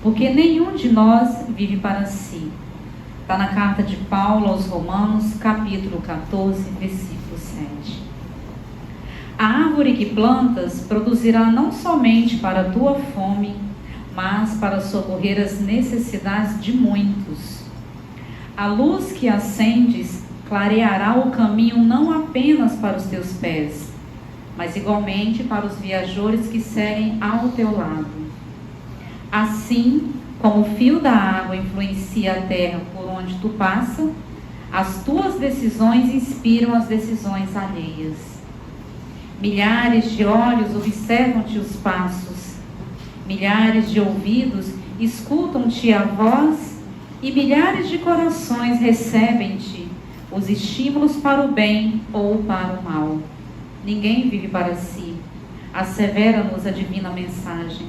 porque nenhum de nós vive para si. Está na carta de Paulo aos Romanos, capítulo 14, versículo 7. A árvore que plantas produzirá não somente para a tua fome, mas para socorrer as necessidades de muitos. A luz que acendes clareará o caminho não apenas para os teus pés, mas igualmente para os viajores que seguem ao teu lado. Assim como o fio da água influencia a terra por onde tu passa, as tuas decisões inspiram as decisões alheias. Milhares de olhos observam-te os passos, milhares de ouvidos escutam-te a voz e milhares de corações recebem-te os estímulos para o bem ou para o mal. Ninguém vive para si, assevera-nos a divina mensagem.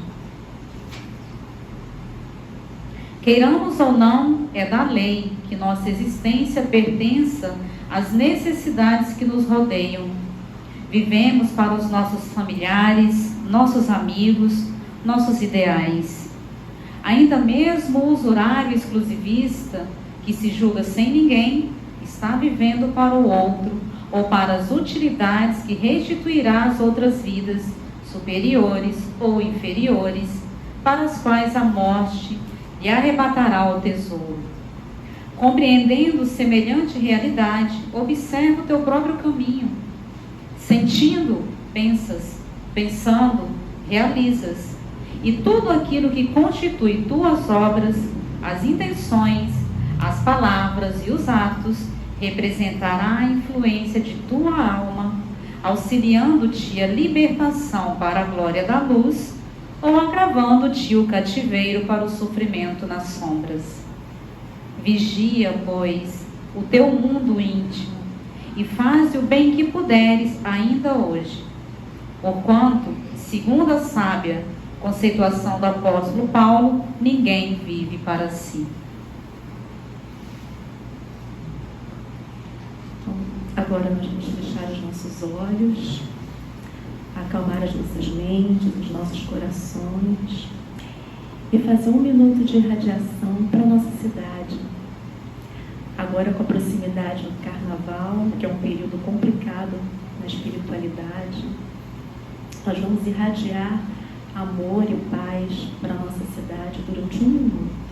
Queiramos ou não, é da lei que nossa existência pertença às necessidades que nos rodeiam. Vivemos para os nossos familiares, nossos amigos, nossos ideais. Ainda mesmo o usurário exclusivista, que se julga sem ninguém, está vivendo para o outro ou para as utilidades que restituirá às outras vidas, superiores ou inferiores, para as quais a morte lhe arrebatará o tesouro. Compreendendo semelhante realidade, observa o teu próprio caminho. Sentindo, pensas, pensando, realizas. E tudo aquilo que constitui tuas obras, as intenções, as palavras e os atos, representará a influência de tua alma, auxiliando-te a libertação para a glória da luz, ou agravando-te o cativeiro para o sofrimento nas sombras. Vigia, pois, o teu mundo íntimo, e faze o bem que puderes ainda hoje. Porquanto, segundo a sábia conceituação do apóstolo Paulo, ninguém vive para si. Agora nós vamos fechar os nossos olhos, acalmar as nossas mentes, os nossos corações e fazer 1 minuto de irradiação para a nossa cidade. Agora, com a proximidade do Carnaval, que é um período complicado na espiritualidade, nós vamos irradiar amor e paz para a nossa cidade durante 1 minuto.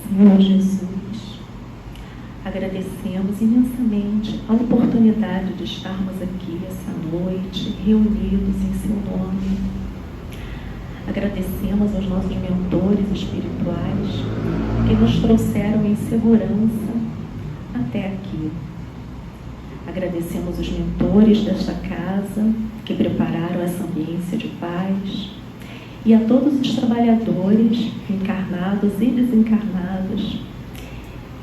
Senhor Jesus, agradecemos imensamente a oportunidade de estarmos aqui essa noite, reunidos em seu nome. Agradecemos aos nossos mentores espirituais que nos trouxeram em segurança até aqui. Agradecemos os mentores desta casa que prepararam essa ambiência de paz. E a todos os trabalhadores, encarnados e desencarnados,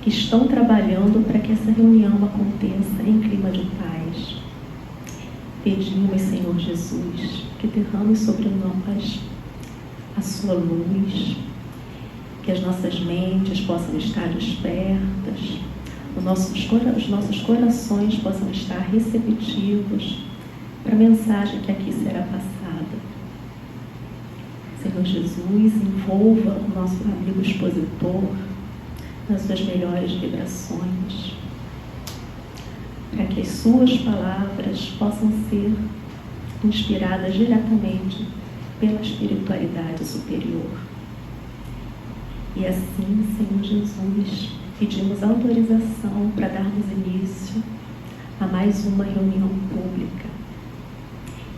que estão trabalhando para que essa reunião aconteça em clima de paz. Pedimos, Senhor Jesus, que derrame sobre nós a sua luz, que as nossas mentes possam estar despertas, os nossos corações possam estar receptivos para a mensagem que aqui será passada. Senhor Jesus, envolva o nosso amigo expositor nas suas melhores vibrações, para que as suas palavras possam ser inspiradas diretamente pela espiritualidade superior. E assim, Senhor Jesus, pedimos autorização para darmos início a mais uma reunião pública.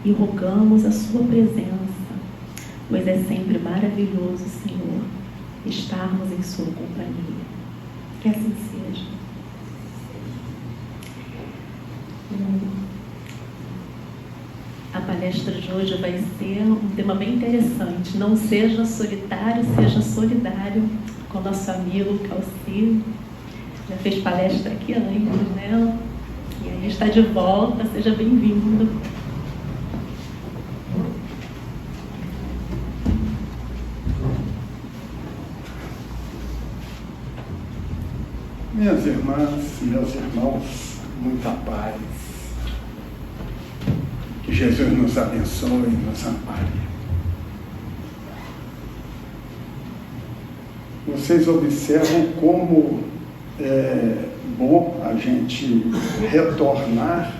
E rogamos a sua presença, pois é sempre maravilhoso, Senhor, estarmos em sua companhia. Que assim seja. A palestra de hoje vai ser um tema bem interessante. Não seja solitário, seja solidário, com nosso amigo Calci. Já fez palestra aqui antes, né? E aí está de volta, seja bem-vindo. Minhas irmãs, meus irmãos, muita paz. Que Jesus nos abençoe e nos ampare. Vocês observam como é bom a gente retornar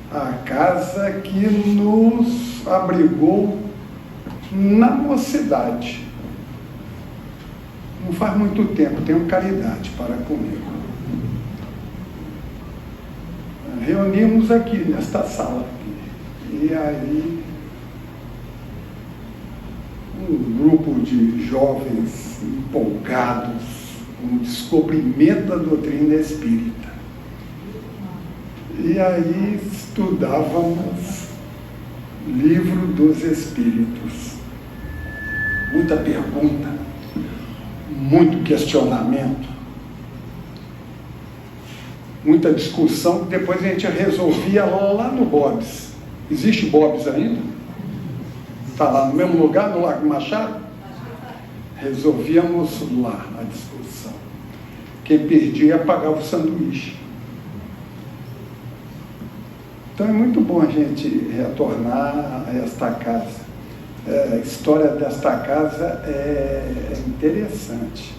à casa que nos abrigou na mocidade. Não faz muito tempo, tenho caridade para comigo. Reunimos aqui, nesta sala. E aí, um grupo de jovens empolgados com o descobrimento da doutrina espírita. E aí estudávamos Livro dos Espíritos. Muita pergunta, muito questionamento, muita discussão, que depois a gente resolvia lá no Bob's. Existe Bob's ainda? Está lá no mesmo lugar, no Largo Machado? Resolvíamos lá a discussão. Quem perdia pagava o sanduíche. Então é muito bom a gente retornar a esta casa. A história desta casa é interessante,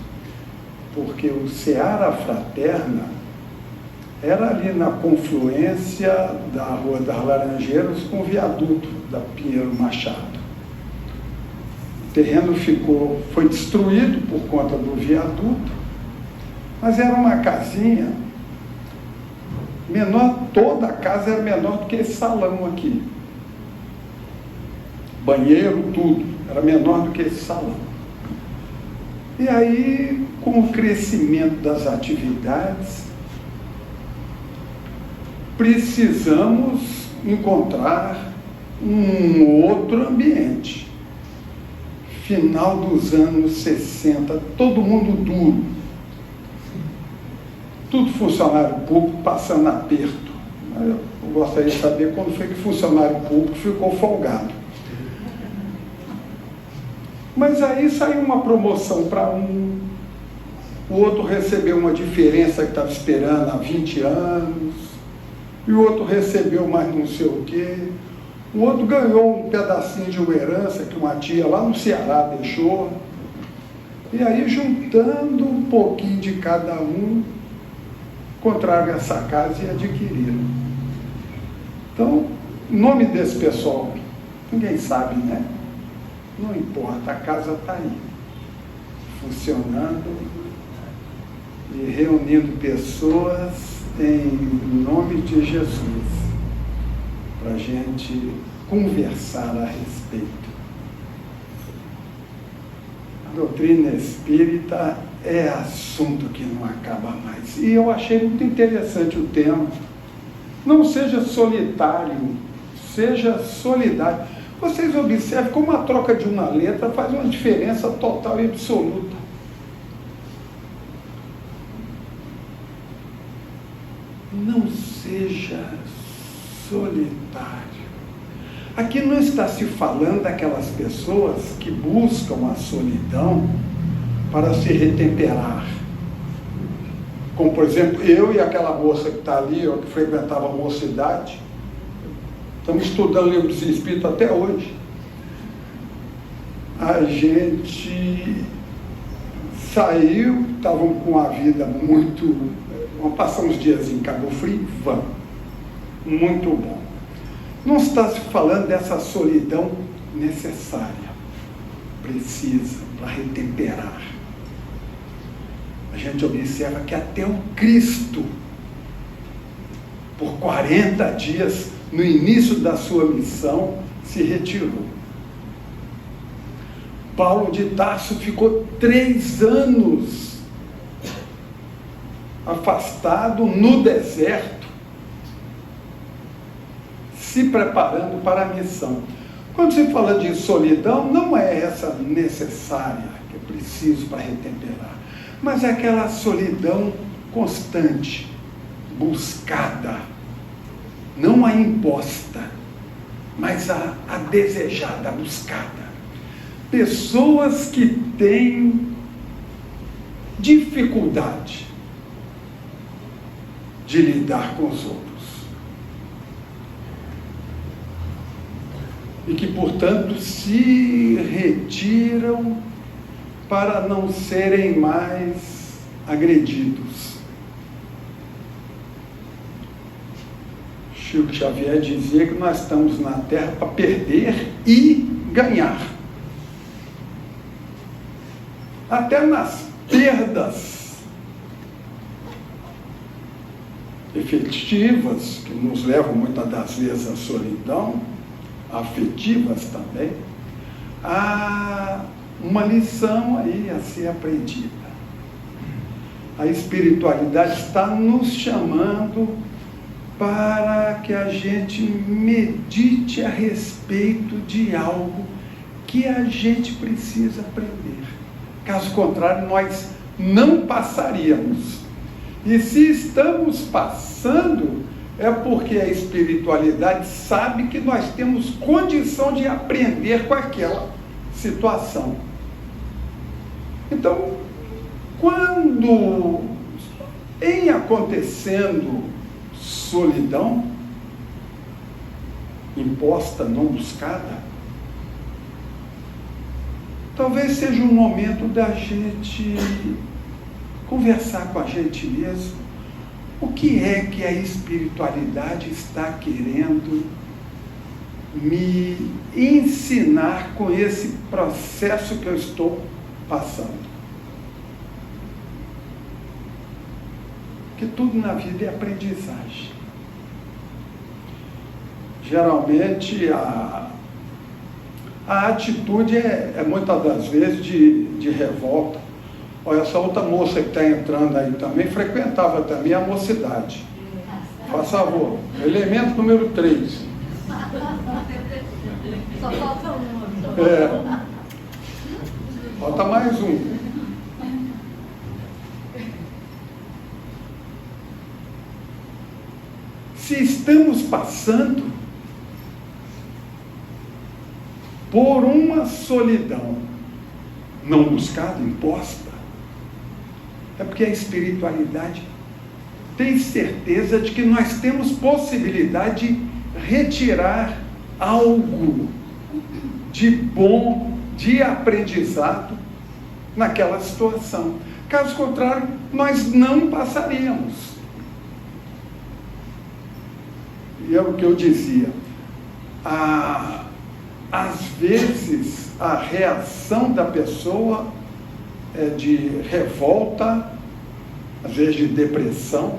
porque o Seara Fraterna era ali na confluência da Rua das Laranjeiras com o viaduto da Pinheiro Machado. O terreno foi destruído por conta do viaduto, mas era uma casinha menor, toda a casa era menor do que esse salão aqui. Banheiro, tudo, era menor do que esse salão. E aí, com o crescimento das atividades, precisamos encontrar um outro ambiente. Final dos anos 60, todo mundo duro. Tudo funcionário público passando aperto. Eu gostaria de saber quando foi que funcionário público ficou folgado. Mas aí saiu uma promoção para um, o outro recebeu uma diferença que estava esperando há 20 anos, e o outro recebeu mais não sei o quê, o outro ganhou um pedacinho de uma herança que uma tia lá no Ceará deixou, e aí juntando um pouquinho de cada um, encontraram essa casa e adquiriram. Então, o nome desse pessoal, ninguém sabe, né? Não importa, a casa está aí, funcionando e reunindo pessoas em nome de Jesus, para a gente conversar a respeito. A doutrina espírita é assunto que não acaba mais. E eu achei muito interessante o tema. Não seja solitário, seja solidário. Vocês observem como a troca de uma letra faz uma diferença total e absoluta. Não seja solitário. Aqui não está se falando daquelas pessoas que buscam a solidão para se retemperar. Como, por exemplo, eu e aquela moça que está ali, que frequentava a mocidade, estamos estudando livro de Espírito até hoje. A gente saiu, estavam com a vida muito... Vamos passar uns dias em Cabo Frio? Vamos. Muito bom. Não está se falando dessa solidão necessária, precisa, para retemperar. a gente observa que até o Cristo, por 40 dias, no início da sua missão, se retirou. Paulo de Tarso ficou 3 anos afastado no deserto, se preparando para a missão. Quando se fala de solidão, não é essa necessária, que é preciso para retemperar, mas é aquela solidão constante, buscada, não a imposta, mas a desejada, a buscada. Pessoas que têm dificuldade de lidar com os outros. E que, portanto, se retiram para não serem mais agredidos. Chico Xavier dizia que nós estamos na Terra para perder e ganhar. Até nas perdas efetivas, que nos levam muitas das vezes à solidão, afetivas também, há uma lição aí a ser aprendida. A espiritualidade está nos chamando para que a gente medite a respeito de algo que a gente precisa aprender. Caso contrário, nós não passaríamos. E se estamos passando, é porque a espiritualidade sabe que nós temos condição de aprender com aquela situação. Então, quando em acontecendo solidão, imposta, não buscada, talvez seja um momento da gente conversar com a gente mesmo. O que é que a espiritualidade está querendo me ensinar com esse processo que eu estou passando? Porque tudo na vida é aprendizagem. Geralmente a atitude é muitas das vezes de revolta. Olha, essa outra moça que está entrando aí também frequentava também a mocidade. Faz favor, elemento número 3. Só falta um. Falta mais um. Se estamos passando por uma solidão não buscada, imposta, é porque a espiritualidade tem certeza de que nós temos possibilidade de retirar algo de bom, de aprendizado naquela situação. Caso contrário, nós não passaríamos. E é o que eu dizia. Às vezes, a reação da pessoa é de revolta, às vezes de depressão.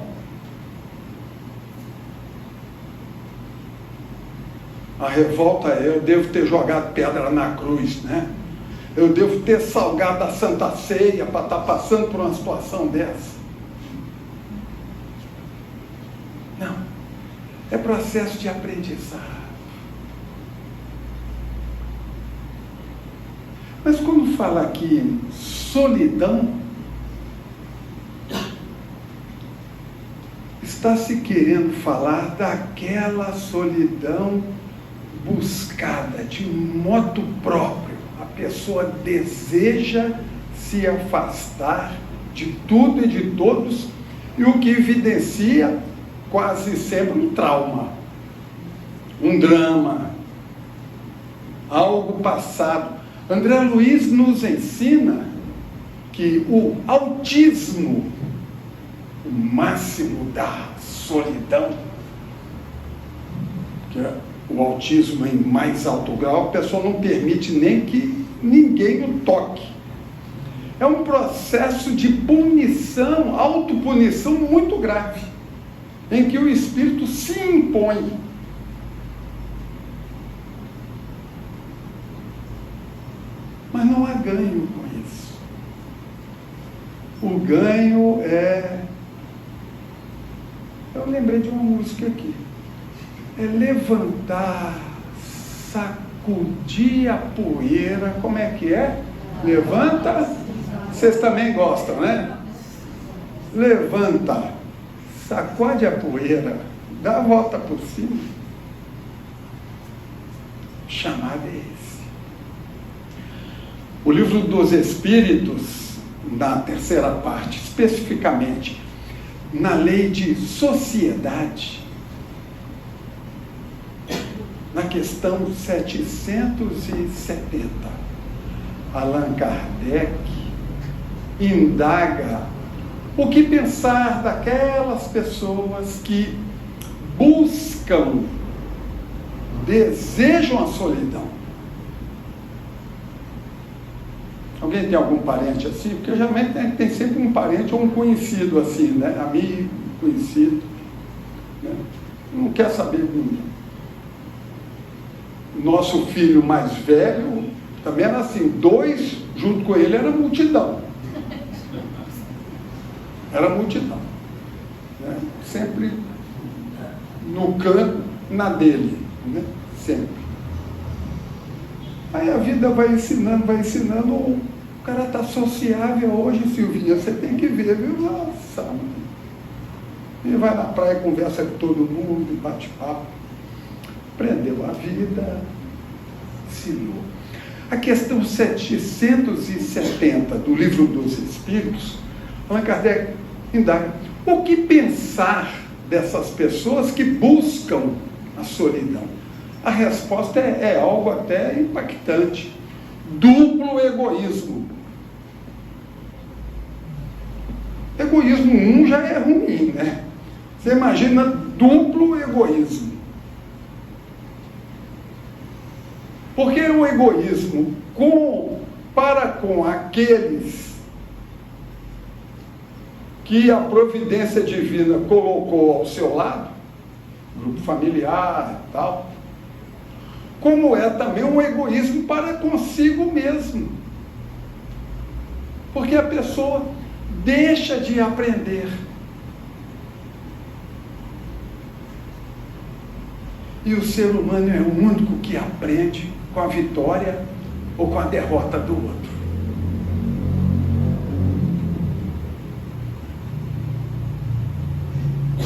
A revolta é: eu devo ter jogado pedra na cruz, né? Eu devo ter salgado a Santa Ceia para estar passando por uma situação dessa. Não. É processo de aprendizado. Mas quando fala aqui em solidão, está se querendo falar daquela solidão buscada, de modo próprio. A pessoa deseja se afastar de tudo e de todos, e o que evidencia quase sempre um trauma, um drama, algo passado. André Luiz nos ensina que o autismo, o máximo da solidão, que é o autismo em mais alto grau, a pessoa não permite nem que ninguém o toque. é um processo de punição, autopunição muito grave, em que o espírito se impõe. Mas não há ganho com isso. O ganho é... Eu lembrei de uma música aqui. É levantar, sacudir a poeira. Como é que é? Levanta. Vocês também gostam, né? Levanta, sacode a poeira, dá a volta por cima. O chamado é esse. O Livro dos Espíritos, na terceira parte, especificamente, na lei de sociedade, na questão 770, Allan Kardec indaga o que pensar daquelas pessoas que buscam, desejam a solidão. Alguém tem algum parente assim? Porque geralmente tem sempre um parente ou um conhecido assim, né? Amigo, conhecido, né? Não quer saber de ninguém. Nosso filho mais velho também era assim, 2 junto com ele era multidão. Era multidão, né? Sempre no canto, na dele, né? Sempre. Aí a vida vai ensinando, o cara está sociável hoje, Silvinha, você tem que ver, viu? Nossa, ele vai na praia, conversa com todo mundo, bate papo, aprendeu a vida, ensinou. A questão 770 do Livro dos Espíritos, Allan Kardec indaga: o que pensar dessas pessoas que buscam a solidão? A resposta é algo até impactante. Duplo egoísmo. Egoísmo já é ruim, né? Você imagina duplo egoísmo. Porque o egoísmo para com aqueles que a providência divina colocou ao seu lado, grupo familiar e tal, como é também um egoísmo para consigo mesmo. Porque a pessoa deixa de aprender. E o ser humano é o único que aprende com a vitória ou com a derrota do outro.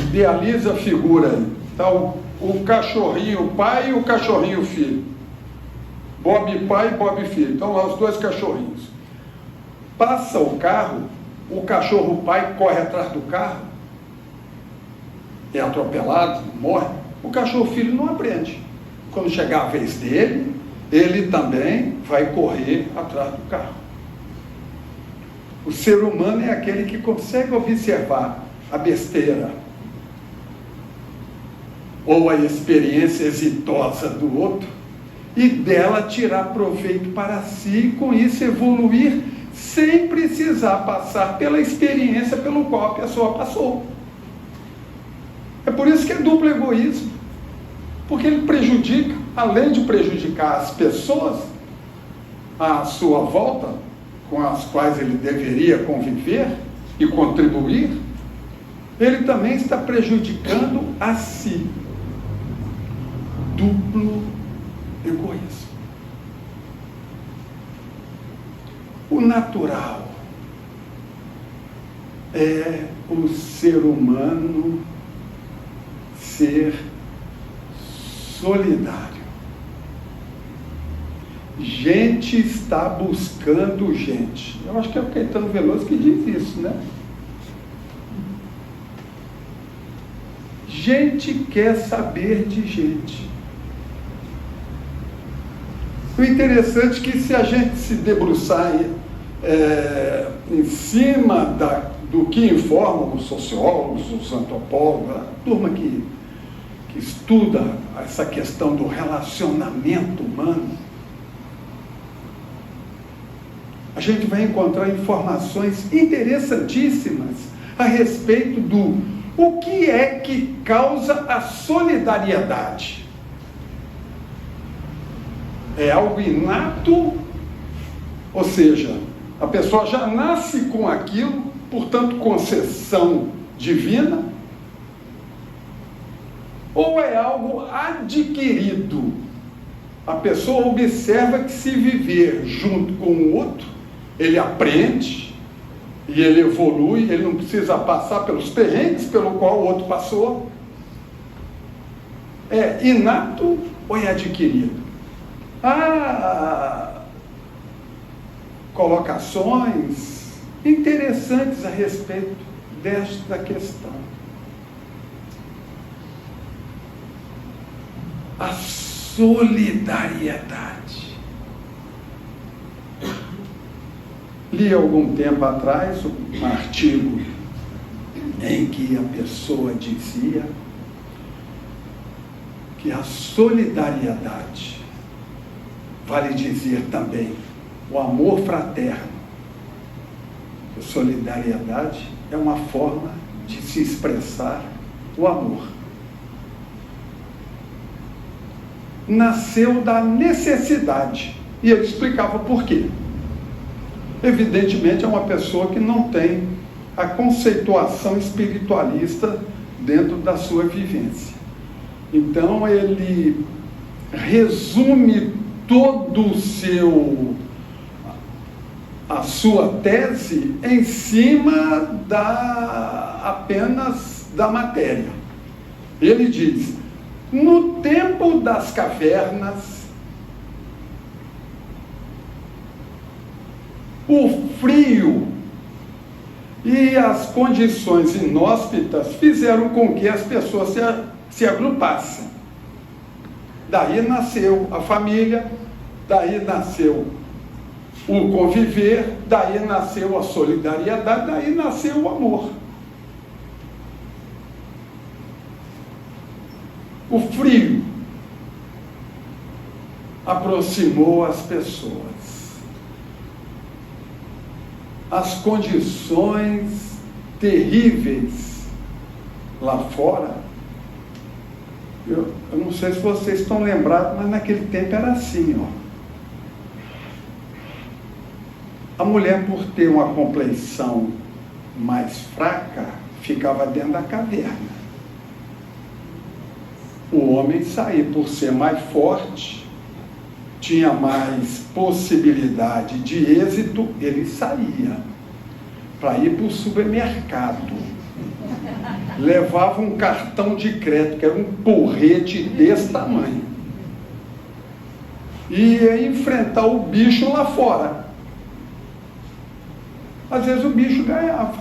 Idealiza a figura aí. Tá o cachorrinho pai e o cachorrinho filho. Bob pai e Bob filho. Então lá os 2 cachorrinhos. Passa o carro, o cachorro pai corre atrás do carro, é atropelado, morre. O cachorro filho não aprende. Quando chegar a vez dele, ele também vai correr atrás do carro. O ser humano é aquele que consegue observar a besteira ou a experiência exitosa do outro e dela tirar proveito para si e com isso evoluir sem precisar passar pela experiência pelo qual a pessoa passou. É por isso que é duplo egoísmo, porque ele prejudica, além de prejudicar as pessoas à sua volta, com as quais ele deveria conviver e contribuir, ele também está prejudicando a si. Duplo egoísmo. O natural é o ser humano ser solidário. Gente está buscando gente. Eu acho que é o Caetano Veloso que diz isso, né? Gente quer saber de gente. O interessante é que se a gente se debruçar em cima do que informam os sociólogos, os antropólogos, a turma que estuda essa questão do relacionamento humano, a gente vai encontrar informações interessantíssimas a respeito do o que é que causa a solidariedade. É algo inato, ou seja, a pessoa já nasce com aquilo, portanto, concessão divina, ou é algo adquirido? A pessoa observa que, se viver junto com o outro, ele aprende e ele evolui, ele não precisa passar pelos perrengues pelo qual o outro passou. É inato ou é adquirido? Há colocações interessantes a respeito desta questão. A solidariedade. Li algum tempo atrás um artigo em que a pessoa dizia que a solidariedade, vale dizer também, o amor fraterno. A solidariedade é uma forma de se expressar o amor. Nasceu da necessidade. E ele explicava por quê. Evidentemente é uma pessoa que não tem a conceituação espiritualista dentro da sua vivência. Então ele resume todo a sua tese em cima apenas da matéria. Ele diz: no tempo das cavernas, o frio e as condições inóspitas fizeram com que as pessoas se agrupassem. Daí nasceu a família, daí nasceu o conviver, daí nasceu a solidariedade, daí nasceu o amor. O frio aproximou as pessoas. As condições terríveis lá fora, eu não sei se vocês estão lembrados, mas naquele tempo era assim, ó. A mulher, por ter uma compleição mais fraca, ficava dentro da caverna. O homem saía, por ser mais forte, tinha mais possibilidade de êxito, ele saía para ir para o supermercado. Levava um cartão de crédito, que era um porrete desse tamanho. E ia enfrentar o bicho lá fora. Às vezes o bicho ganhava.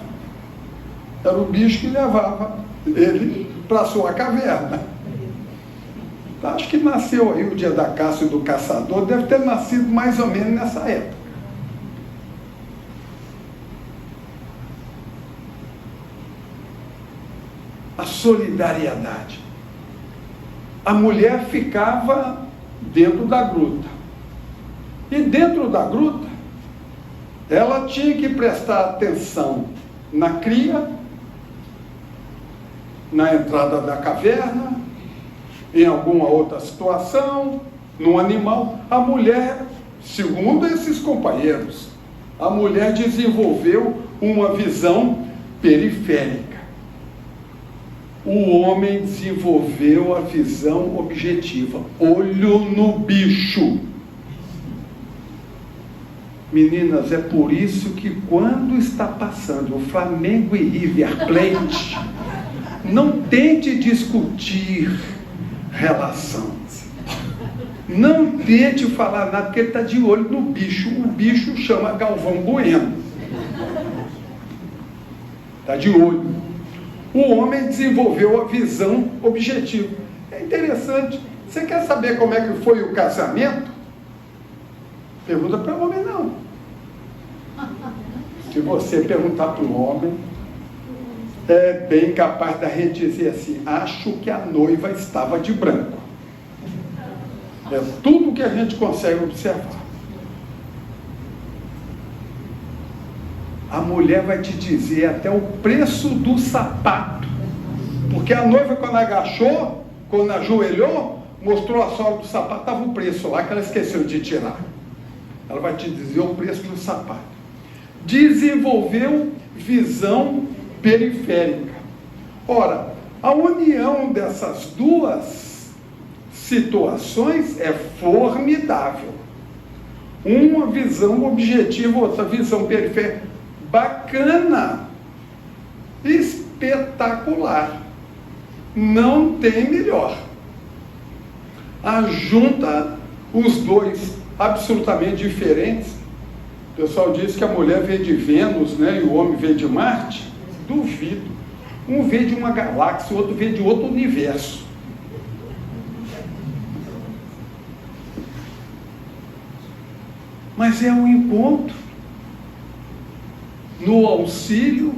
Era o bicho que levava ele para a sua caverna. Acho que nasceu aí o dia da caça e do caçador, deve ter nascido mais ou menos nessa época. A solidariedade. A mulher ficava dentro da gruta. E dentro da gruta, ela tinha que prestar atenção na cria, na entrada da caverna, em alguma outra situação, no animal. A mulher, segundo esses companheiros, a mulher desenvolveu uma visão periférica. O homem desenvolveu a visão objetiva, olho no bicho. Meninas, é por isso que quando está passando o Flamengo e River Plate, não tente discutir relação. Não tente falar nada, porque ele está de olho no bicho. O bicho chama Galvão Bueno. Está de olho. O homem desenvolveu a visão objetiva. É interessante. Você quer saber como é que foi o casamento? Pergunta para o homem, não. Se você perguntar para o homem, é bem capaz da gente dizer assim: acho que a noiva estava de branco. É tudo que a gente consegue observar. a mulher vai te dizer até o preço do sapato. Porque a noiva, quando agachou, quando ajoelhou, mostrou a sola do sapato, estava o preço lá que ela esqueceu de tirar. Ela vai te dizer o preço do sapato. Desenvolveu visão periférica. Ora, a união dessas duas situações é formidável. Uma visão objetiva, outra visão periférica. Bacana, espetacular, não tem melhor. Ajunta os dois absolutamente diferentes. O pessoal diz que a mulher veio de Vênus, né, e o homem veio de Marte. Duvido. Um veio de uma galáxia, o outro veio de outro universo. Mas é um encontro. No auxílio,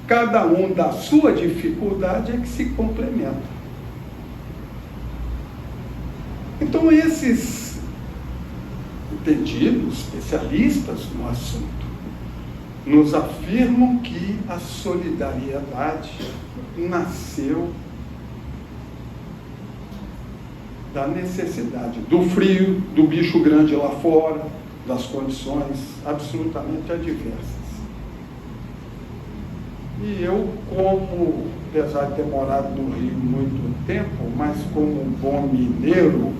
cada um da sua dificuldade é que se complementa. Então, esses entendidos, especialistas no assunto, nos afirmam que a solidariedade nasceu da necessidade, do frio, do bicho grande lá fora, das condições absolutamente adversas. E eu, como, apesar de ter morado no Rio muito tempo, mas como um bom mineiro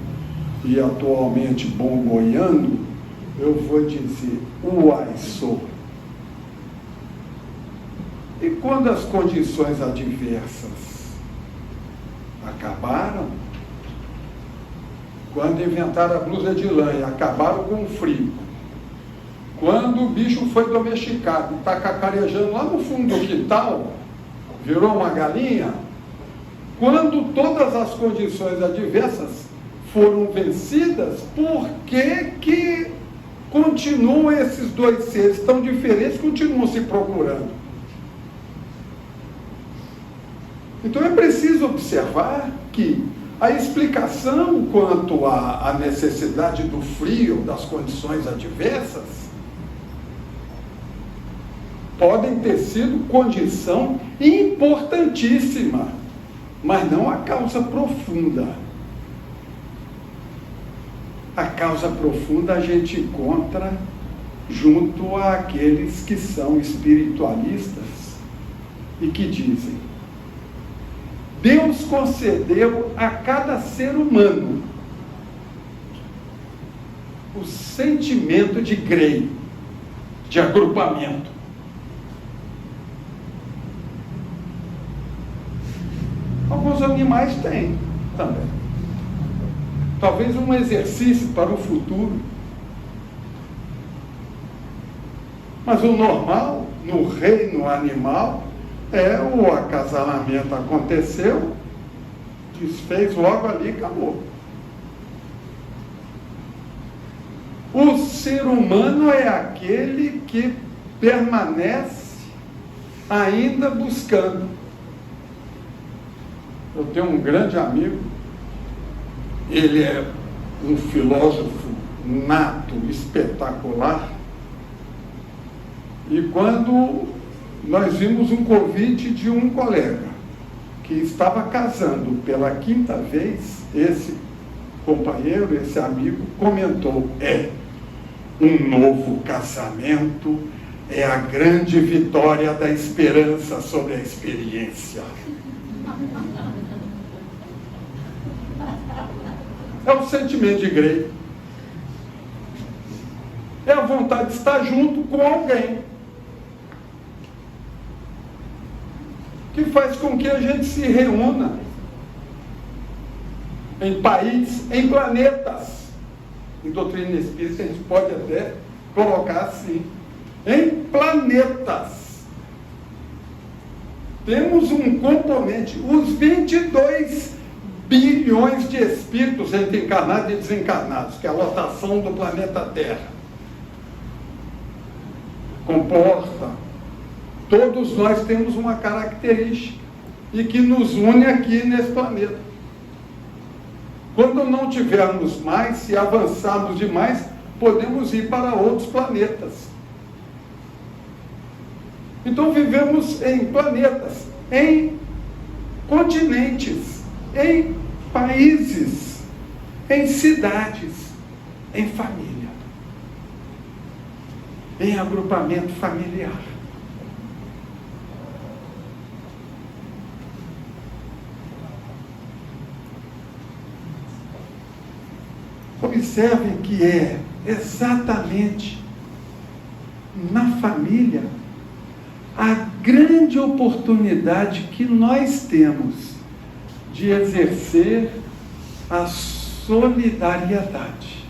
e atualmente bom goiano, eu vou dizer, uai, sou. E quando as condições adversas acabaram, quando inventaram a blusa de lã e acabaram com o frio, quando o bicho foi domesticado e está cacarejando lá no fundo do quintal, virou uma galinha, quando todas as condições adversas foram vencidas, por que continuam esses dois seres tão diferentes, continuam se procurando? Então é preciso observar que a explicação quanto à necessidade do frio, das condições adversas, podem ter sido condição importantíssima, mas não a causa profunda. A causa profunda a gente encontra junto àqueles que são espiritualistas e que dizem: Deus concedeu a cada ser humano o sentimento de grey, de agrupamento. Alguns animais têm também. Talvez um exercício para o futuro. Mas o normal, no reino animal, é o acasalamento aconteceu, desfez logo ali e acabou. O ser humano é aquele que permanece ainda buscando. Eu tenho um grande amigo, ele é um filósofo nato, espetacular, e quando nós vimos um convite de um colega que estava casando pela 5ª vez, esse companheiro, esse amigo, comentou: um novo casamento é a grande vitória da esperança sobre a experiência. É o sentimento de Grey. É a vontade de estar junto com alguém, que faz com que a gente se reúna em países, em planetas. Em doutrina espírita a gente pode até colocar assim: em planetas. Temos um componente, os 22 bilhões de espíritos entre encarnados e desencarnados, que é a lotação do planeta Terra comporta. Todos nós temos uma característica e que nos une aqui nesse planeta. Quando não tivermos mais, se avançarmos demais, podemos ir para outros planetas. Então vivemos em planetas, em continentes, em países, em cidades, em família, em agrupamento familiar. Observem que é exatamente na família a grande oportunidade que nós temos de exercer a solidariedade.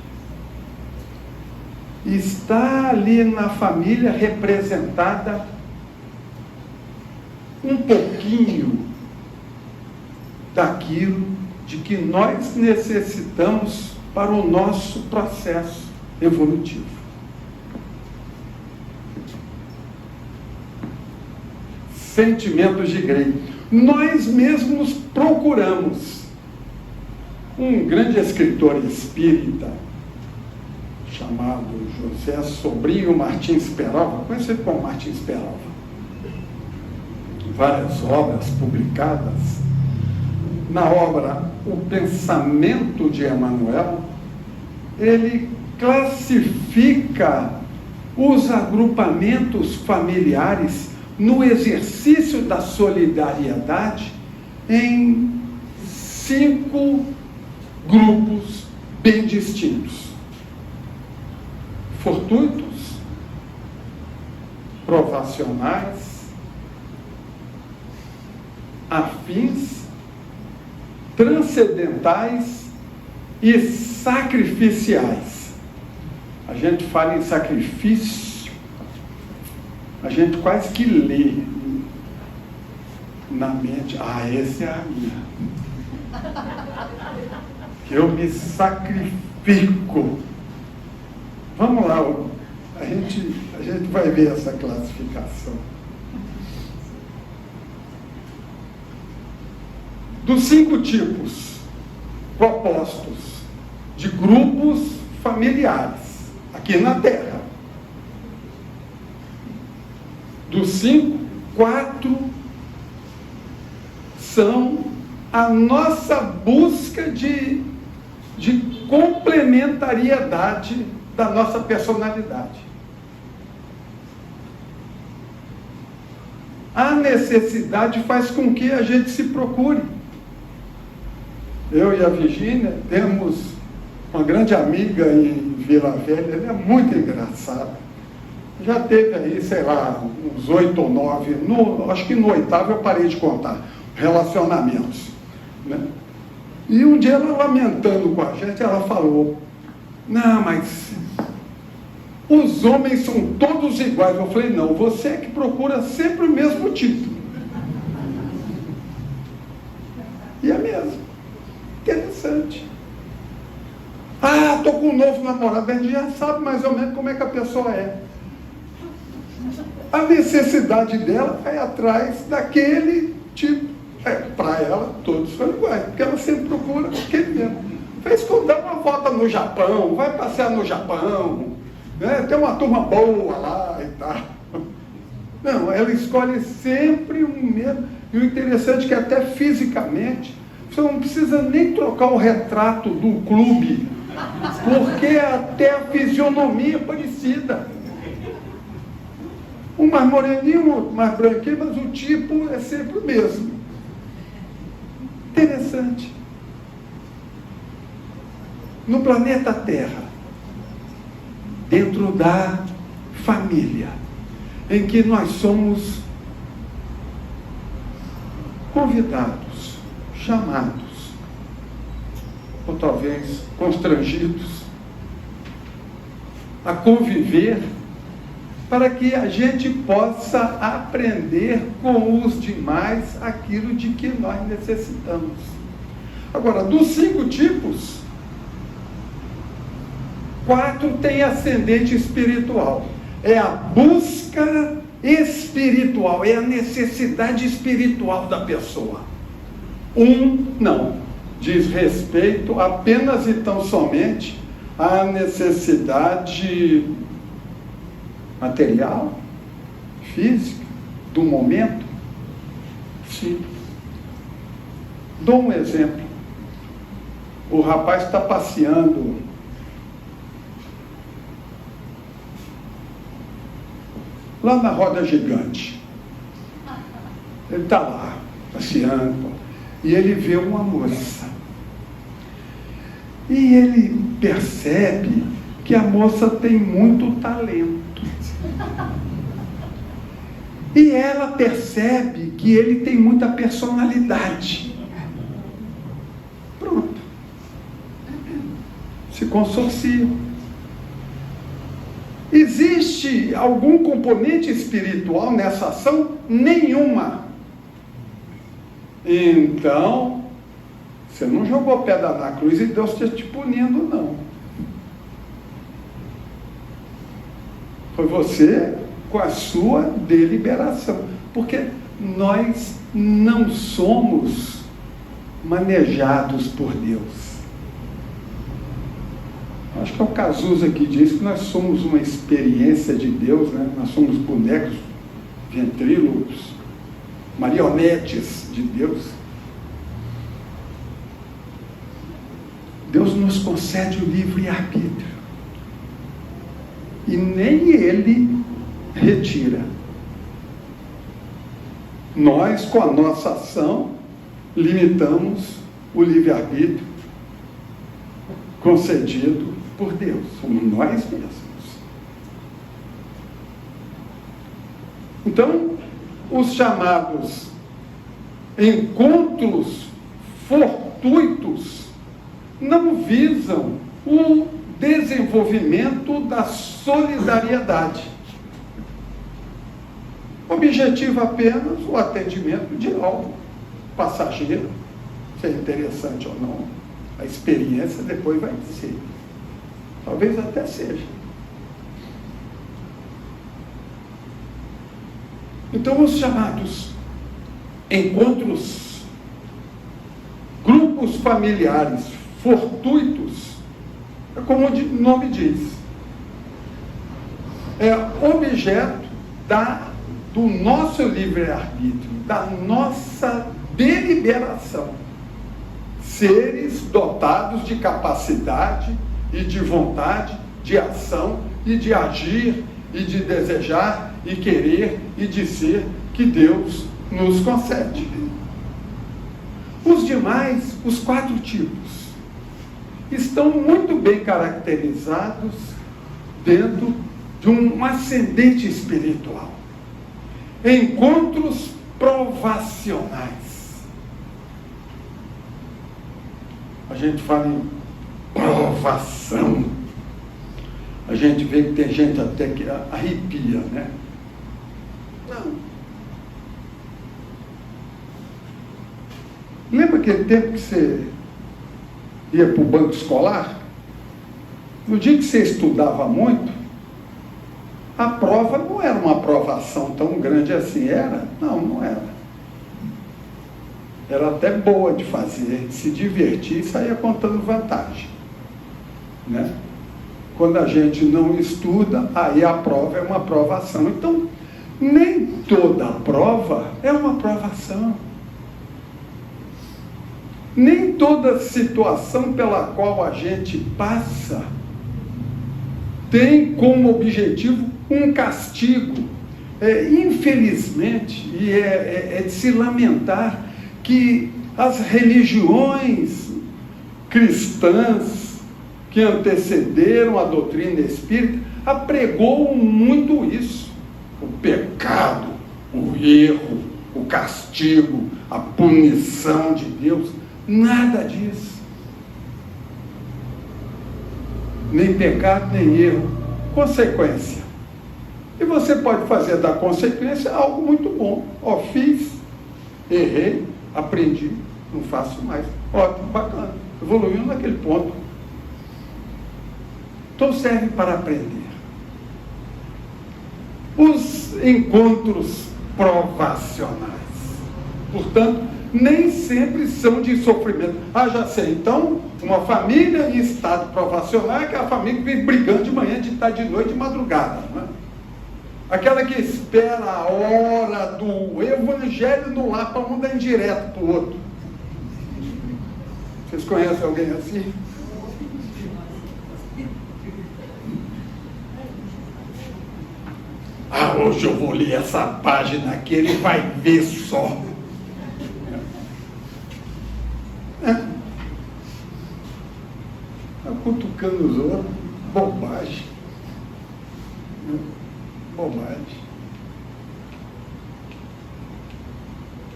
Está ali na família representada um pouquinho daquilo de que nós necessitamos para o nosso processo evolutivo. Sentimentos de Grey. Nós mesmos procuramos. Um grande escritor espírita, chamado José Sobrinho Martins Peralva, conhecido como Martins Peralva, várias obras publicadas. Na obra O Pensamento de Emmanuel, ele classifica os agrupamentos familiares no exercício da solidariedade em 5 grupos bem distintos: fortuitos, provacionais, afins, transcendentais e sacrificiais. A gente fala em sacrifício, a gente quase que lê na mente: essa é a minha. Eu me sacrifico. Vamos lá, a gente vai ver essa classificação. Dos 5 tipos propostos de grupos familiares aqui na Terra, dos 5, 4 são a nossa busca de complementariedade da nossa personalidade. A necessidade faz com que a gente se procure. Eu e a Virgínia temos uma grande amiga em Vila Velha, ela é muito engraçada. Já teve aí, sei lá, uns 8 ou 9, acho que no 8º eu parei de contar, relacionamentos, né? E um dia ela lamentando com a gente, ela falou: não, mas os homens são todos iguais. Eu falei: não, você é que procura sempre o mesmo tipo. E é mesmo. Interessante. Ah, estou com um novo namorado. A gente já sabe mais ou menos como é que a pessoa é. A necessidade dela vai atrás daquele tipo. Para ela, todos são iguais, porque ela sempre procura aquele mesmo. Fez com dar uma volta no Japão, vai passear no Japão, né? Tem uma turma boa lá e tal. Não, ela escolhe sempre o mesmo. E o interessante é que até fisicamente, você não precisa nem trocar o retrato do clube, porque até a fisionomia é parecida. Um mais moreninho, outro mais branquinho, mas o tipo é sempre o mesmo. Interessante. No planeta Terra, dentro da família, em que nós somos convidados, chamados, ou talvez constrangidos, a conviver, para que a gente possa aprender com os demais aquilo de que nós necessitamos. Agora, dos 5 tipos, 4 têm ascendente espiritual. É a busca espiritual, é a necessidade espiritual da pessoa. 1 não, diz respeito apenas e tão somente à necessidade material, física, do momento? Sim. Dou um exemplo. O rapaz está passeando lá na roda gigante. Ele está lá, passeando, e ele vê uma moça. E ele percebe que a moça tem muito talento. E ela percebe que ele tem muita personalidade. Pronto. Se consorcia. Existe algum componente espiritual nessa ação? Nenhuma. Então, você não jogou pedra na cruz e Deus está te punindo, não. Foi você com a sua deliberação. Porque nós não somos manejados por Deus. Acho que é o Cazuza que diz que nós somos uma experiência de Deus, né? Nós somos bonecos, ventrílocos, marionetes de Deus. Deus nos concede o livre-arbítrio. E nem Ele retira. Nós, com a nossa ação, limitamos o livre-arbítrio concedido por Deus. Somos nós mesmos. Então, os chamados encontros fortuitos não visam o desenvolvimento da solidariedade. Objetivo apenas o atendimento de algo passageiro, se é interessante ou não. A experiência depois vai ser. Talvez até seja. Então, os chamados encontros, grupos familiares fortuitos, é como o nome diz, é objeto do nosso livre-arbítrio, da nossa deliberação. Seres dotados de capacidade e de vontade, de ação e de agir e de desejar e querer e de ser que Deus nos concede. Os demais, os 4 tipos, estão muito bem caracterizados dentro de um ascendente espiritual. Encontros provacionais. A gente fala em provação. A gente vê que tem gente até que arrepia, né? Não. Lembra aquele tempo que você ia para o banco escolar? No dia que você estudava muito, a prova não era uma aprovação tão grande assim, era? Não, não era. Era até boa de fazer, se divertir e saía contando vantagem, né? Quando a gente não estuda, aí a prova é uma aprovação. Então, nem toda prova é uma aprovação. Nem toda situação pela qual a gente passa tem como objetivo um castigo. Infelizmente, e é de se lamentar, que as religiões cristãs que antecederam a doutrina espírita apregou muito isso. O pecado, o erro, o castigo, a punição de Deus. Nada disso. Nem pecado, nem erro. Consequência. E você pode fazer da consequência algo muito bom. Ó, fiz, errei, aprendi, não faço mais. Ótimo, bacana. Evoluiu naquele ponto. Então serve para aprender. Os encontros provacionais, portanto, nem sempre são de sofrimento. Ah, já sei. Então, uma família em estado provacional é aquela família que vem brigando de manhã, de tarde, de noite, de madrugada, não é? Aquela que espera a hora do evangelho no lar para um dar indireto para o outro. Vocês conhecem alguém assim? Ah, hoje eu vou ler essa página aqui, ele vai ver só. Está cutucando os outros. Bobagem. Bobagem.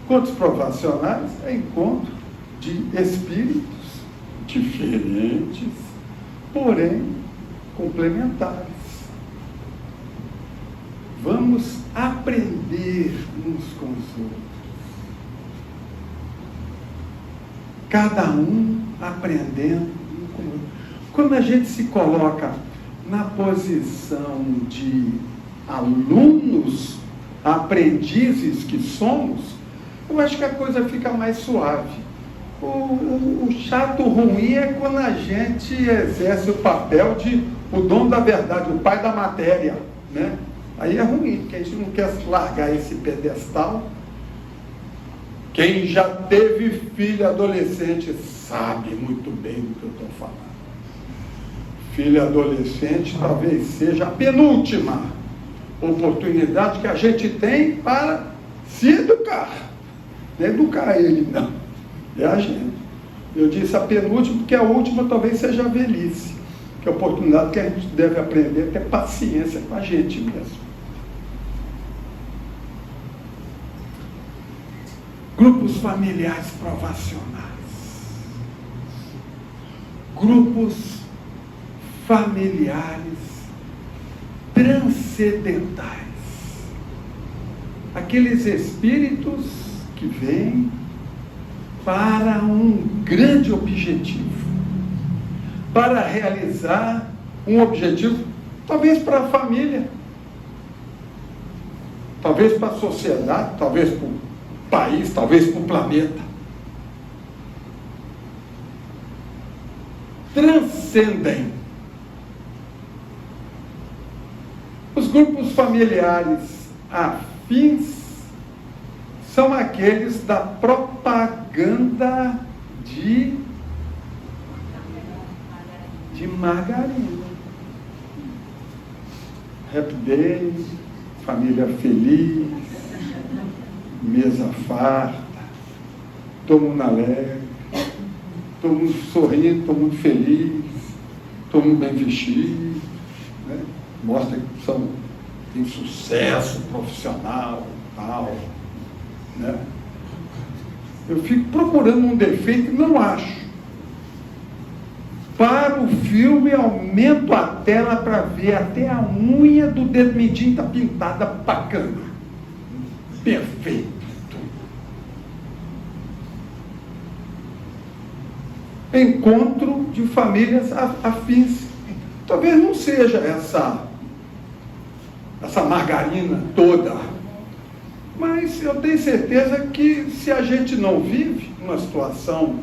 Encontros profissionais é encontro de espíritos diferentes, porém complementares. Vamos aprender uns com os outros. Cada um aprendendo um com o outro. Quando a gente se coloca na posição de alunos, aprendizes que somos, eu acho que a coisa fica mais suave. O chato ruim é quando a gente exerce o papel de o dono da verdade, o pai da matéria, né? Aí é ruim, porque a gente não quer largar esse pedestal. Quem já teve filho adolescente sabe muito bem do que eu estou falando. Filho adolescente talvez seja a penúltima oportunidade que a gente tem para se educar. Não é educar ele, não. É a gente. Eu disse a penúltima porque a última talvez seja a velhice. Que é a oportunidade que a gente deve aprender a ter paciência com a gente mesmo. Grupos familiares provacionais. Grupos familiares transcendentais. Aqueles espíritos que vêm para um grande objetivo, para realizar um objetivo, talvez para a família, talvez para a sociedade, talvez para o país, talvez para o planeta. Transcendem. Os grupos familiares afins são aqueles da propaganda de margarina. Happy Day, família feliz, mesa farta, todo mundo alegre, todo mundo sorrindo, todo mundo feliz, todo mundo bem vestido, né? Mostra que tem sucesso profissional, tal, né? Eu fico procurando um defeito e não acho. Para o filme, aumento a tela para ver até a unha do dedo mindinho está pintada bacana. Perfeito. Encontro de famílias afins. Talvez não seja essa margarina toda, mas eu tenho certeza que se a gente não vive uma situação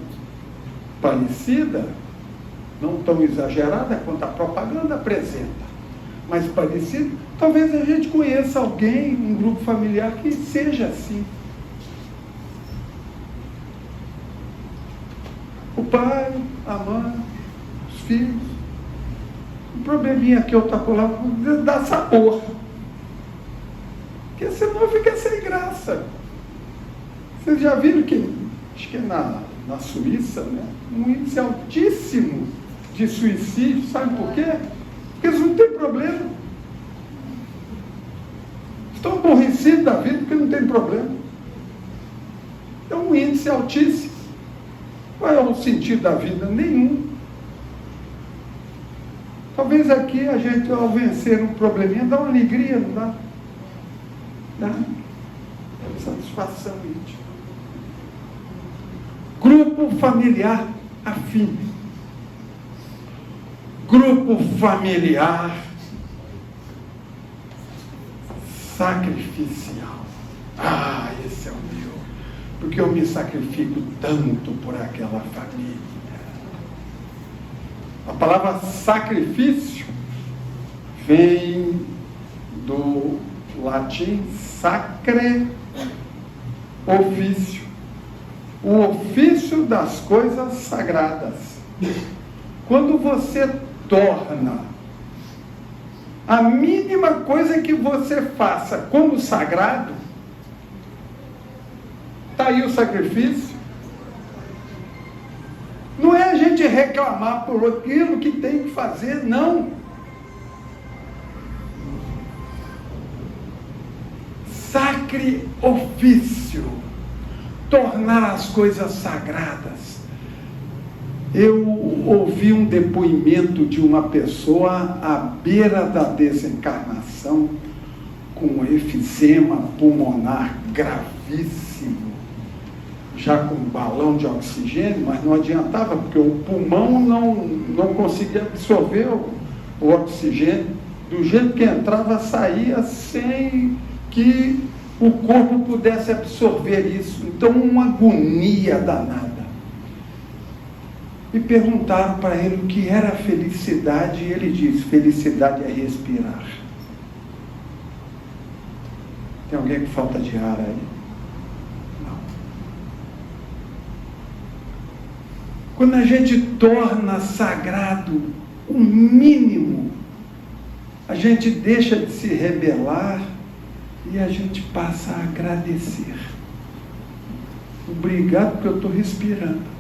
parecida, não tão exagerada quanto a propaganda apresenta, mas parecida, talvez a gente conheça alguém, um grupo familiar que seja assim. O pai, a mãe, os filhos. O probleminha que eu estou lá dá sabor. Porque senão fica sem graça. Vocês já viram que, acho que é na Suíça, né? Um índice altíssimo de suicídio, sabe por quê? Porque eles não têm problema. Estão aborrecidos da vida porque não tem problema. É um índice altíssimo. Qual é o sentido da vida? Nenhum. Talvez aqui a gente, ao vencer um probleminha, dá uma alegria, não dá? Dá. Satisfação íntima. Grupo familiar afim. Grupo familiar sacrificial. Ah, esse é o meu. Porque eu me sacrifico tanto por aquela família. A palavra sacrifício vem do latim, sacre ofício. O ofício das coisas sagradas. Quando você torna a mínima coisa que você faça como sagrado, está aí o sacrifício. Não é a gente reclamar por aquilo que tem que fazer, não. Sacre ofício, tornar as coisas sagradas. Eu ouvi um depoimento de uma pessoa à beira da desencarnação, com efizema pulmonar gravíssimo, já com balão de oxigênio, mas não adiantava, porque o pulmão não conseguia absorver o oxigênio. Do jeito que entrava, saía sem que o corpo pudesse absorver isso. Então, uma agonia danada. E perguntaram para ele o que era felicidade, e ele disse: felicidade é respirar. Tem alguém que falta de ar aí? Não. Quando a gente torna sagrado o mínimo, a gente deixa de se rebelar e a gente passa a agradecer. Obrigado, porque eu estou respirando.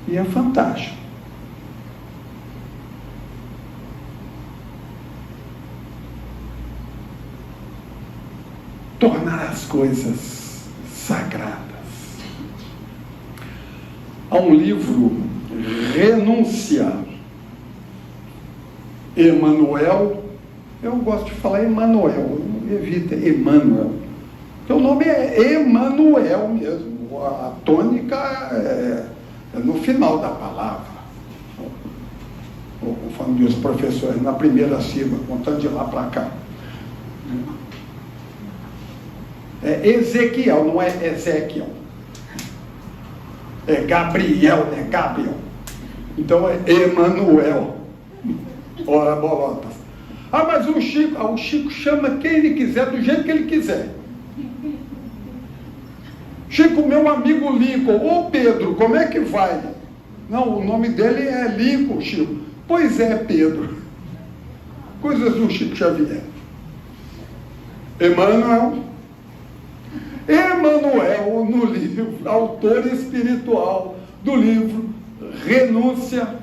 E é fantástico. Tornar as coisas sagradas. Há um livro, Renúncia, Emmanuel. Eu gosto de falar Emmanuel, evita Emmanuel. Então o nome é Emmanuel mesmo. A tônica é no final da palavra. Conforme os professores, na primeira sílaba, contando de lá para cá. É Ezequiel, não é Ezequiel. É Gabriel, é Gabriel. Então é Emmanuel. Ora bolotas. Ah, mas o Chico chama quem ele quiser, do jeito que ele quiser. Chico, meu amigo Lincoln. Ô Pedro, como é que vai? Não, o nome dele é Lincoln, Chico. Pois é, Pedro. Coisas do Chico Xavier. Emmanuel, no livro, autor espiritual do livro Renúncia,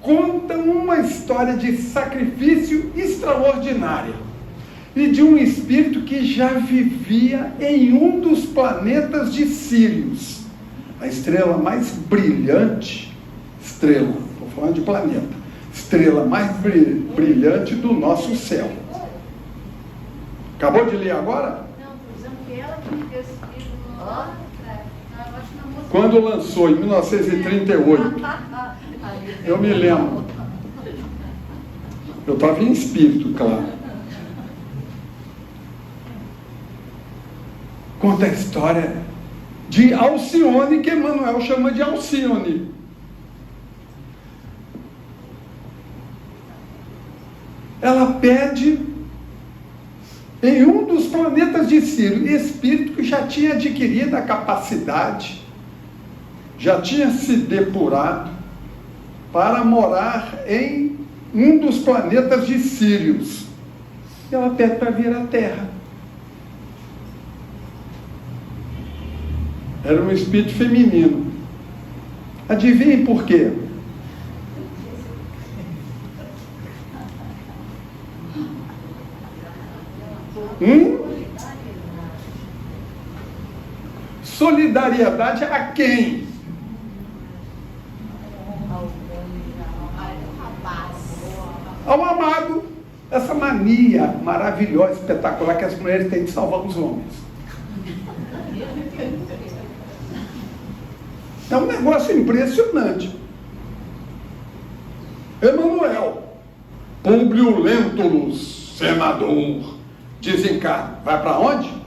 conta uma história de sacrifício extraordinária e de um espírito que já vivia em um dos planetas de Sírius, a estrela mais brilhante, estou falando de planeta, estrela mais brilhante do nosso céu. Acabou de ler agora? Não, estou dizendo que ela que me deu esse livro quando lançou, em 1938. Eu me lembro. Eu estava em espírito, claro. Conta a história de Alcione, que Emmanuel chama de Alcione. Ela pede em um dos planetas de Sírio, espírito que já tinha adquirido a capacidade, já tinha se depurado para morar em um dos planetas de Sírios. E ela pede para vir à Terra. Era um espírito feminino. Adivinhem por quê? Solidariedade a quem? Ao amado. Essa mania maravilhosa, espetacular que as mulheres têm de salvar os homens. É um negócio impressionante. Emmanuel, Públio Lentulus, senador, desencarna. Vai para onde?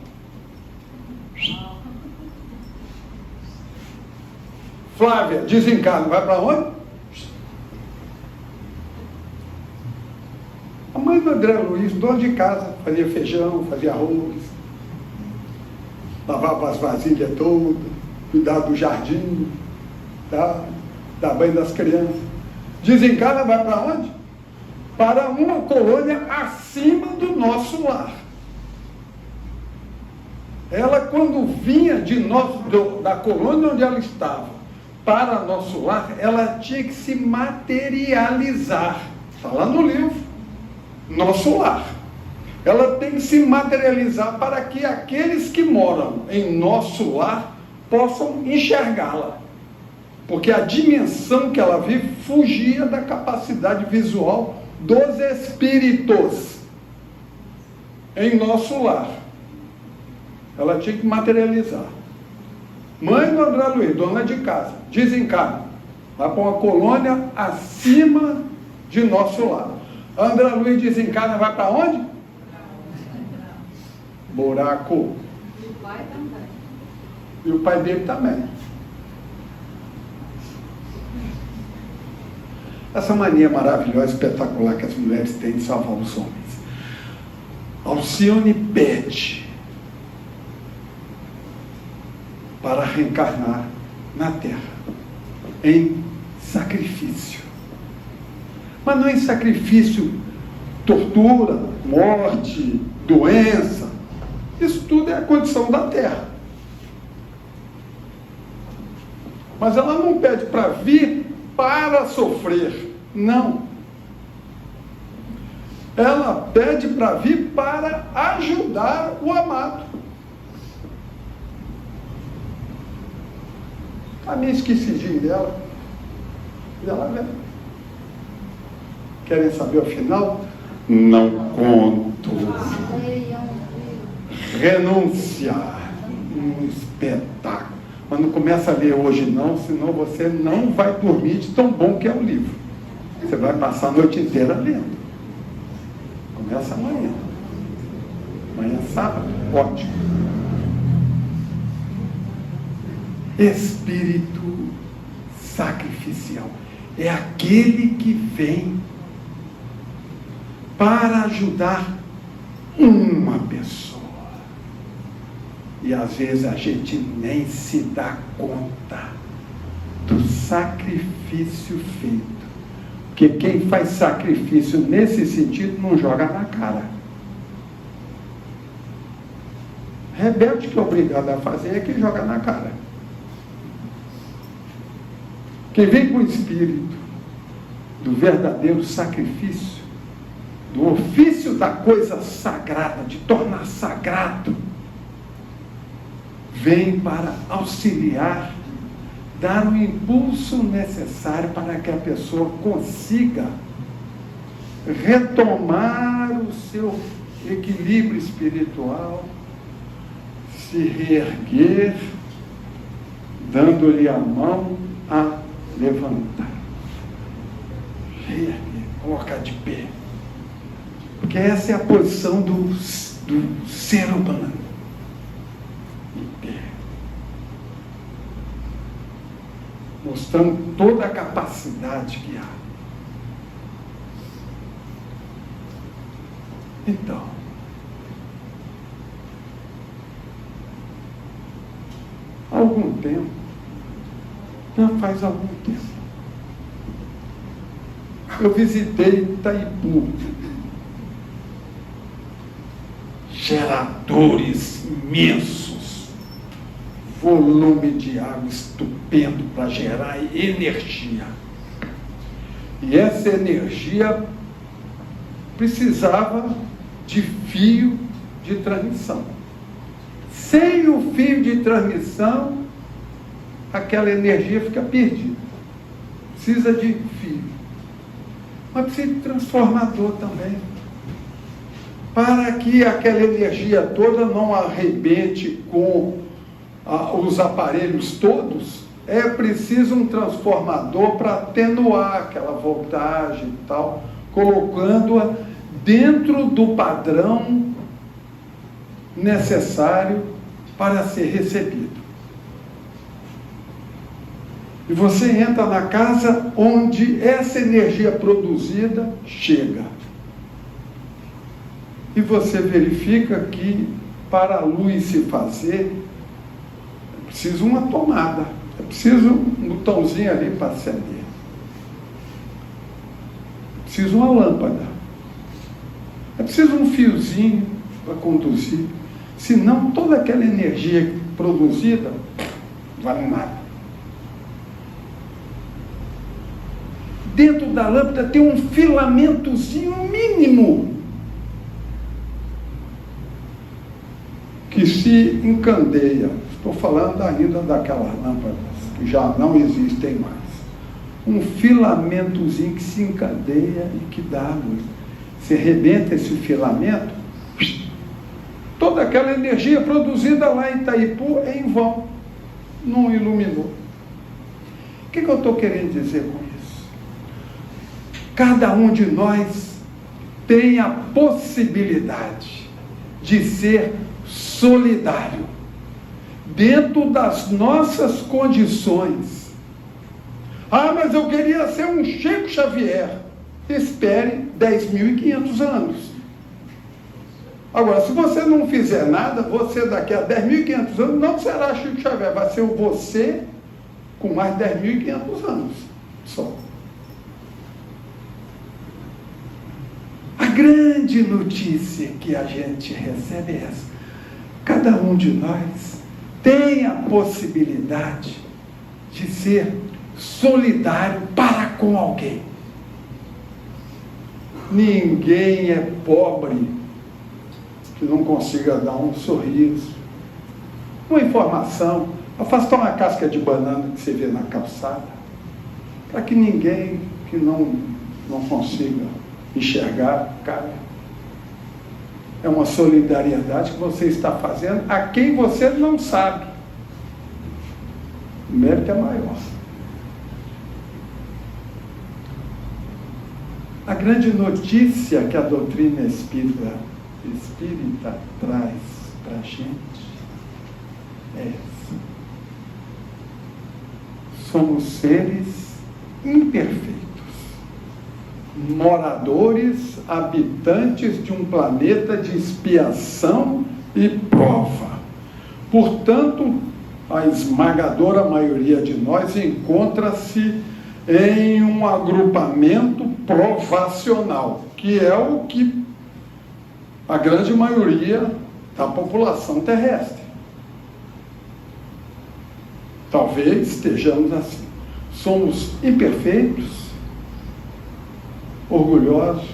Flávia, desencarna. Vai para onde? A mãe do André Luiz, dona de casa, fazia feijão, fazia arroz, lavava as vasilhas todas, cuidava do jardim, tá? Dava banho das crianças. Desencarna, vai para onde? Para uma colônia acima do nosso lar. Ela, quando vinha da colônia onde ela estava para nosso lar, ela tinha que se materializar. Está lá no livro. Nosso lar. Ela tem que se materializar para que aqueles que moram em nosso lar possam enxergá-la. Porque a dimensão que ela vive fugia da capacidade visual dos espíritos em nosso lar. Ela tinha que materializar. Mãe do André Luiz, dona de casa, desencarna, vai para uma colônia acima de nosso lar. André Luiz desencarna, vai para onde? Buraco. E o pai também. E o pai dele também. Essa mania maravilhosa, espetacular que as mulheres têm de salvar os homens. Alcione pede para reencarnar na Terra em sacrifício. Mas não em sacrifício, tortura, morte, doença. Isso tudo é a condição da Terra. Mas ela não pede para vir para sofrer. Não. Ela pede para vir para ajudar o amado. A minha esquecidinha dela. E ela vem. Querem saber o final? Não conto. Renunciar. Um espetáculo. Mas não começa a ler hoje não, senão você não vai dormir de tão bom que é o livro. Você vai passar a noite inteira lendo. Começa amanhã. Amanhã é sábado, ótimo. Espírito sacrificial. É aquele que vem para ajudar uma pessoa. E às vezes a gente nem se dá conta do sacrifício feito. Porque quem faz sacrifício nesse sentido não joga na cara. Rebelde que é obrigado a fazer é quem joga na cara. Quem vem com o espírito do verdadeiro sacrifício, do ofício da coisa sagrada, de tornar sagrado, vem para auxiliar, dar o impulso necessário para que a pessoa consiga retomar o seu equilíbrio espiritual, se reerguer, dando-lhe a mão a levantar. Reerguer, colocar de pé. Porque essa é a posição do ser humano. Mostrando toda a capacidade que há. Então, há algum tempo, já faz algum tempo, eu visitei Itaipu, geradores imensos, volume de água estupendo para gerar energia. E essa energia precisava de fio de transmissão. Sem o fio de transmissão, aquela energia fica perdida. Precisa de fio. Mas precisa de transformador também. Para que aquela energia toda não arrebente com os aparelhos todos, é preciso um transformador para atenuar aquela voltagem e tal, colocando-a dentro do padrão necessário para ser recebido. E você entra na casa onde essa energia produzida chega. e você verifica que para a luz se fazer, é preciso uma tomada, é preciso um botãozinho ali para acender. É preciso uma lâmpada. É preciso um fiozinho para conduzir. Senão toda aquela energia produzida vale nada. Dentro da lâmpada tem um filamentozinho mínimo que se encandeia. Estou falando ainda daquelas lâmpadas que já não existem mais. Um filamentozinho que se encandeia e que dá luz. Se arrebenta esse filamento, toda aquela energia produzida lá em Itaipu é em vão, não iluminou. O que eu estou querendo dizer com isso? Cada um de nós tem a possibilidade de ser solidário, dentro das nossas condições. Ah, mas eu queria ser um Chico Xavier. Espere 10.500 anos. Agora, se você não fizer nada, você daqui a 10.500 anos não será Chico Xavier, vai ser você com mais 10.500 anos só. A grande notícia que a gente recebe é essa. Cada um de nós tem a possibilidade de ser solidário para com alguém. Ninguém é pobre que não consiga dar um sorriso, uma informação, afastar uma casca de banana que você vê na calçada, para que ninguém que não consiga enxergar caia. É uma solidariedade que você está fazendo a quem você não sabe. O mérito é maior. A grande notícia que a doutrina espírita traz para a gente é essa. Somos seres imperfeitos, moradores, habitantes de um planeta de expiação e prova. Portanto, a esmagadora maioria de nós encontra-se em um agrupamento provacional, que é o que a grande maioria da população terrestre. Talvez estejamos assim. Somos imperfeitos, orgulhosos,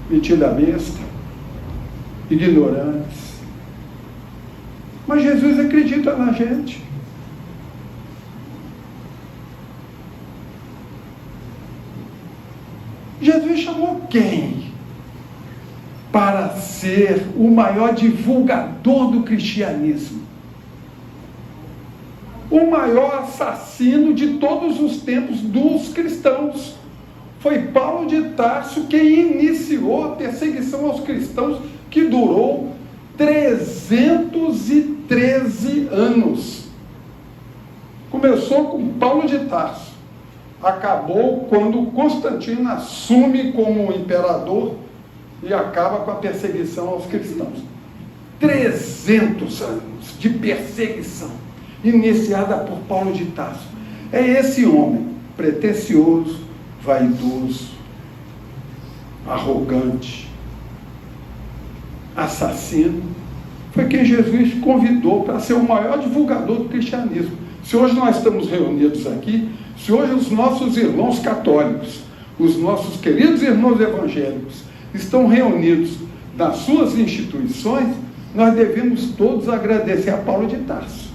metida besta, ignorantes. Mas Jesus acredita na gente. Jesus chamou quem para ser o maior divulgador do cristianismo? O maior assassino de todos os tempos dos cristãos. Foi Paulo de Tarso quem iniciou a perseguição aos cristãos, que durou 313 anos. Começou com Paulo de Tarso. Acabou quando Constantino assume como imperador e acaba com a perseguição aos cristãos. 300 anos de perseguição, iniciada por Paulo de Tarso. É esse homem, pretensioso, vaidoso, arrogante, assassino, foi quem Jesus convidou para ser o maior divulgador do cristianismo. Se hoje nós estamos reunidos aqui, se hoje os nossos irmãos católicos, os nossos queridos irmãos evangélicos estão reunidos nas suas instituições, nós devemos todos agradecer a Paulo de Tarso,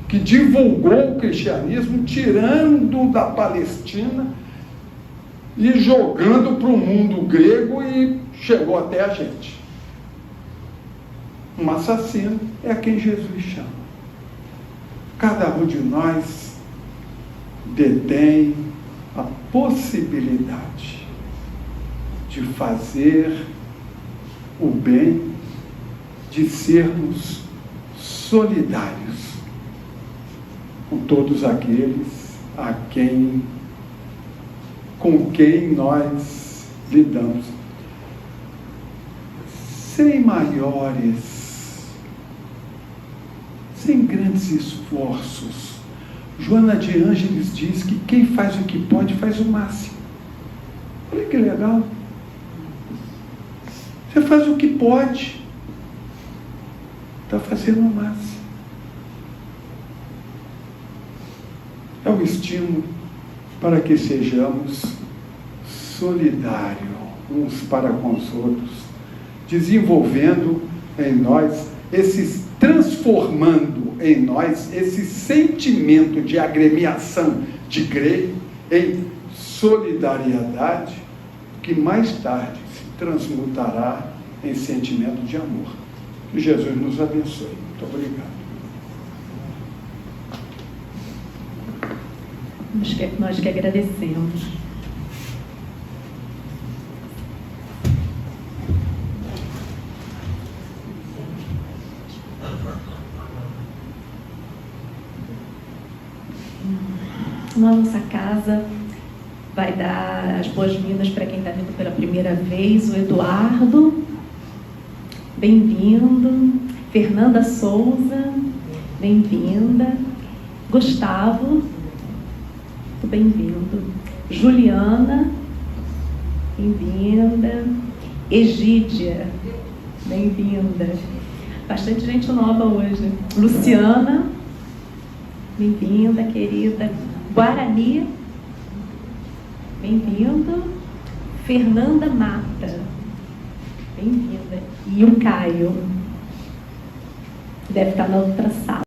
que divulgou o cristianismo, tirando da Palestina e jogando para o mundo grego e chegou até a gente. Um assassino é a quem Jesus chama. Cada um de nós detém a possibilidade de fazer o bem, de sermos solidários com todos aqueles com quem nós lidamos. sem maiores, sem grandes esforços. Joana de Ângeles diz que quem faz o que pode faz o máximo. Olha que legal. Você faz o que pode, está fazendo o máximo. É o estímulo para que sejamos solidários uns para com os outros, desenvolvendo em nós transformando em nós esse sentimento de agremiação de Grey em solidariedade, que mais tarde se transmutará em sentimento de amor. Que Jesus nos abençoe. Muito obrigado. Nós que agradecemos. Na nossa casa vai dar as boas-vindas para quem está vindo pela primeira vez, o Eduardo, bem-vindo. Fernanda Souza, bem-vinda. Gustavo, muito bem-vindo. Juliana, bem-vinda. Egídia, bem-vinda. Bastante gente nova hoje. Luciana, bem-vinda, querida. Guarani, bem-vindo. Fernanda Mata, bem-vinda. E o Caio, deve estar na outra sala.